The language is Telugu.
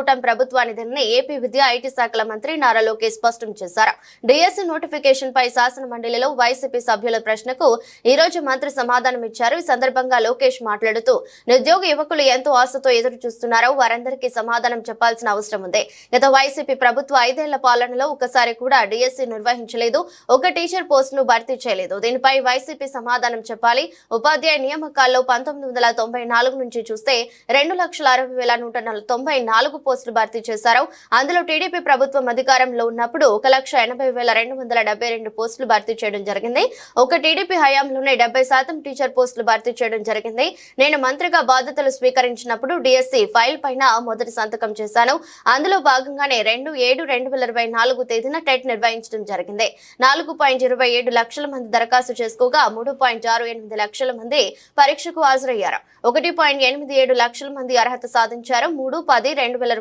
కూటమి ప్రభుత్వానిదని ఏపీ విద్యా ఐటీ శాఖల మంత్రి నారా లోకేష్ స్పష్టం చేశారు. డిఎస్సి నోటిఫికేషన్ పై శాసన మండలిలో వైసీపీ సభ్యుల ప్రశ్నకు ఈ రోజు మంత్రి సమాధానం ఇచ్చారు. ఈ సందర్భంగా లోకేష్ మాట్లాడుతూ నిరుద్యోగ యువకులు ఎంతో ఆశతో ఎదురు చూస్తున్నారో వారందరికీ సమాధానం చెప్పాల్సిన అవసరం ఉంది. గత వైసీపీ ప్రభుత్వ 5 ఏళ్ల పాలనలో ఒకసారి కూడా డిఎస్సి నిర్వహించలేదు, ఒక టీచర్ పోస్టును భర్తీ చేయలేదు. దీనిపై వైసీపీ సమాధానం చెప్పాలి. ఉపాధ్యాయ నియామకాల్లో 1994 నుంచి చూస్తే 2,60,194 పోస్టులు భర్తీ చేశారు. అందులో టీడీపీ ప్రభుత్వం అధికారంలో ఉన్నప్పుడు 1,80,272 పోస్టులు భర్తీ చేయడం జరిగింది. ఒక టీడీపీ హయాంలోనే 70% టీచర్ పోస్టులు భర్తీ చేయడం జరిగింది. నేను మంత్రిగా బాధ్యతలు స్వీకరించినప్పుడు డిఎస్సి ఫైల్ పైన మొదటి సంతకం చేశాను. అందులో భాగంగానే 2/7/2024 తేదీన టెట్ నిర్వహించడం జరిగింది. 4.27 లక్షల మంది దరఖాస్తు చేసుకోగా 3.68 లక్షల మంది పరీక్షకు హాజరయ్యారు. 1.87 లక్షల మంది అర్హత సాధించారు. 3/10/2024